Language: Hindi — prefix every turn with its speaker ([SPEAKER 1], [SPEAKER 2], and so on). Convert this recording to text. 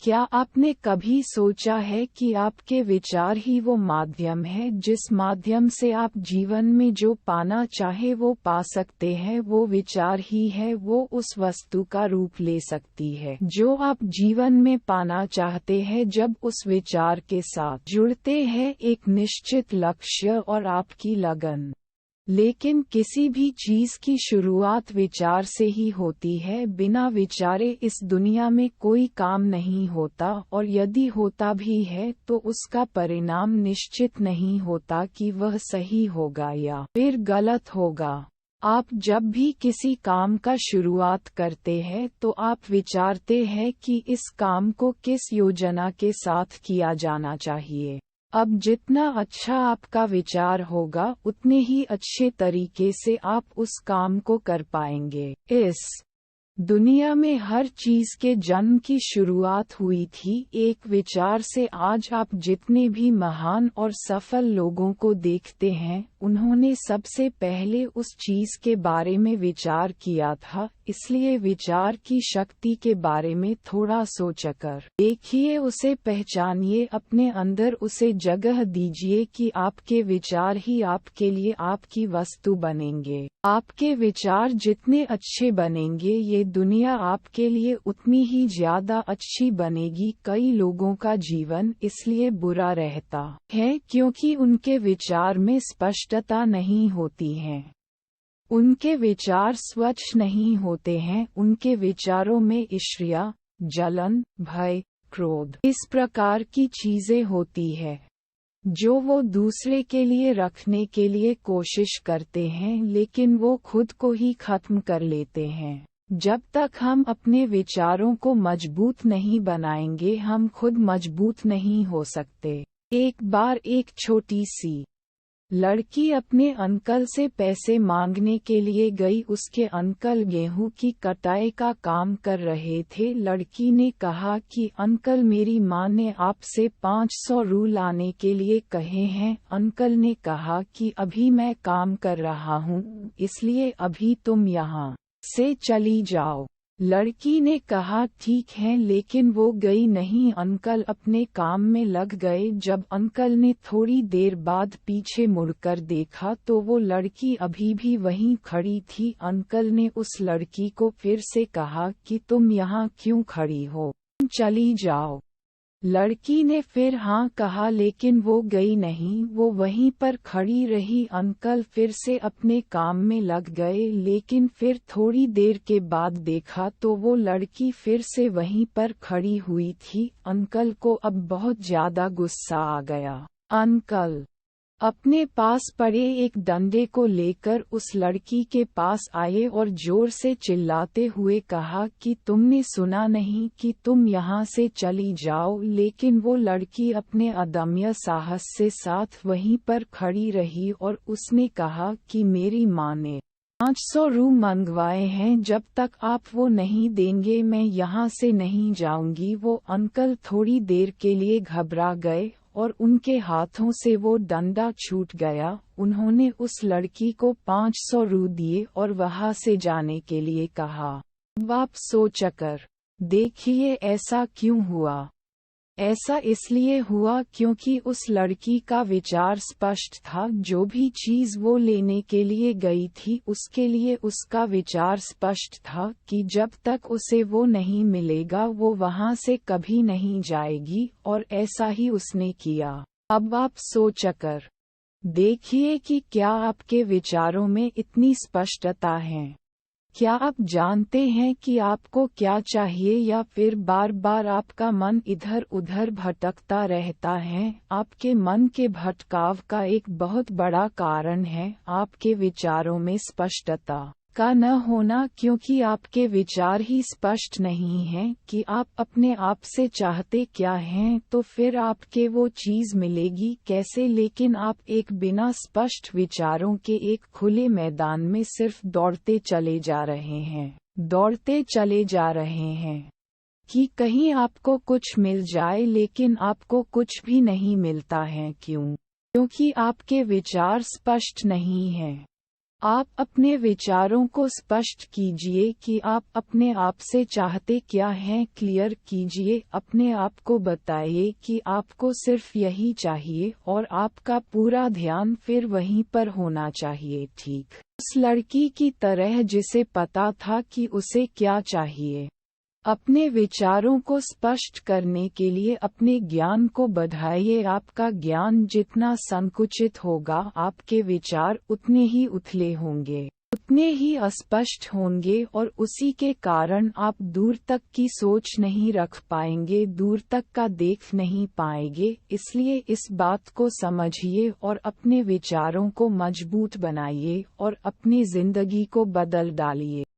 [SPEAKER 1] क्या आपने कभी सोचा है कि आपके विचार ही वो माध्यम है जिस माध्यम से आप जीवन में जो पाना चाहे वो पा सकते हैं? वो विचार ही है वो उस वस्तु का रूप ले सकती है जो आप जीवन में पाना चाहते हैं जब उस विचार के साथ जुड़ते हैं एक निश्चित लक्ष्य और आपकी लगन। लेकिन किसी भी चीज की शुरुआत विचार से ही होती है। बिना विचारे इस दुनिया में कोई काम नहीं होता, और यदि होता भी है तो उसका परिणाम निश्चित नहीं होता कि वह सही होगा या फिर गलत होगा। आप जब भी किसी काम का शुरुआत करते हैं तो आप विचारते हैं कि इस काम को किस योजना के साथ किया जाना चाहिए। अब जितना अच्छा आपका विचार होगा उतने ही अच्छे तरीके से आप उस काम को कर पाएंगे। इस दुनिया में हर चीज के जन्म की शुरुआत हुई थी एक विचार से। आज आप जितने भी महान और सफल लोगों को देखते हैं उन्होंने सबसे पहले उस चीज के बारे में विचार किया था। इसलिए विचार की शक्ति के बारे में थोड़ा सोचकर देखिए, उसे पहचानिए, अपने अंदर उसे जगह दीजिए कि आपके विचार ही आपके लिए आपकी वस्तु बनेंगे। आपके विचार जितने अच्छे बनेंगे ये दुनिया आपके लिए उतनी ही ज्यादा अच्छी बनेगी। कई लोगों का जीवन इसलिए बुरा रहता है क्योंकि उनके विचार में स्पष्टता नहीं होती है। उनके विचार स्वच्छ नहीं होते हैं। उनके विचारों में ईर्ष्या, जलन, भय, क्रोध, इस प्रकार की चीजें होती है जो वो दूसरे के लिए रखने के लिए कोशिश करते हैं, लेकिन वो खुद को ही खत्म कर लेते हैं। जब तक हम अपने विचारों को मजबूत नहीं बनाएंगे हम खुद मजबूत नहीं हो सकते। एक बार एक छोटी सी लड़की अपने अंकल से पैसे मांगने के लिए गई। उसके अंकल गेहूं की कटाई का काम कर रहे थे। लड़की ने कहा कि अंकल, मेरी माँ ने आपसे 500 रू लाने के लिए कहे हैं। अंकल ने कहा कि अभी मैं काम कर रहा हूँ, इसलिए अभी तुम यहाँ से चली जाओ। लड़की ने कहा ठीक है, लेकिन वो गई नहीं। अंकल अपने काम में लग गए। जब अंकल ने थोड़ी देर बाद पीछे मुड़कर देखा तो वो लड़की अभी भी वहीं खड़ी थी। अंकल ने उस लड़की को फिर से कहा कि तुम यहाँ क्यों खड़ी हो, तुम चली जाओ। लड़की ने फिर हाँ कहा, लेकिन वो गई नहीं, वो वहीं पर खड़ी रही। अंकल फिर से अपने काम में लग गए, लेकिन फिर थोड़ी देर के बाद देखा तो वो लड़की फिर से वहीं पर खड़ी हुई थी। अंकल को अब बहुत ज्यादा गुस्सा आ गया। अंकल अपने पास पड़े एक डंडे को लेकर उस लड़की के पास आए और जोर से चिल्लाते हुए कहा कि तुमने सुना नहीं कि तुम यहाँ से चली जाओ। लेकिन वो लड़की अपने अदम्य साहस से साथ वहीं पर खड़ी रही और उसने कहा कि मेरी माँ ने 500 रू मंगवाए हैं, जब तक आप वो नहीं देंगे मैं यहाँ से नहीं जाऊंगी। वो अंकल थोड़ी देर के लिए घबरा गए और उनके हाथों से वो डंडा छूट गया। उन्होंने उस लड़की को 500 रू दिए और वहां से जाने के लिए कहा। अब आप सोचकर देखिए ऐसा क्यों हुआ। ऐसा इसलिए हुआ क्योंकि उस लड़की का विचार स्पष्ट था। जो भी चीज वो लेने के लिए गई थी उसके लिए उसका विचार स्पष्ट था कि जब तक उसे वो नहीं मिलेगा वो वहां से कभी नहीं जाएगी, और ऐसा ही उसने किया। अब आप सोचकर देखिए कि क्या आपके विचारों में इतनी स्पष्टता है। क्या आप जानते हैं कि आपको क्या चाहिए, या फिर बार बार आपका मन इधर उधर भटकता रहता है? आपके मन के भटकाव का एक बहुत बड़ा कारण है आपके विचारों में स्पष्टता का न होना, क्योंकि आपके विचार ही स्पष्ट नहीं हैं कि आप अपने आप से चाहते क्या हैं, तो फिर आपके वो चीज मिलेगी कैसे? लेकिन आप एक बिना स्पष्ट विचारों के एक खुले मैदान में सिर्फ दौड़ते चले जा रहे हैं कि कहीं आपको कुछ मिल जाए, लेकिन आपको कुछ भी नहीं मिलता है। क्यों? क्योंकि आपके विचार स्पष्ट नहीं हैं। आप अपने विचारों को स्पष्ट कीजिए कि आप अपने आप से चाहते क्या हैं। क्लियर कीजिए, अपने आप को बताइए कि आपको सिर्फ यही चाहिए और आपका पूरा ध्यान फिर वहीं पर होना चाहिए। ठीक उस लड़की की तरह जिसे पता था कि उसे क्या चाहिए। अपने विचारों को स्पष्ट करने के लिए अपने ज्ञान को बढ़ाइए। आपका ज्ञान जितना संकुचित होगा, आपके विचार उतने ही उथले होंगे, उतने ही अस्पष्ट होंगे और उसी के कारण आप दूर तक की सोच नहीं रख पाएंगे, दूर तक का देख नहीं पाएंगे। इसलिए इस बात को समझिए और अपने विचारों को मजबूत बनाइए और अपनी जिंदगी को बदल डालिए।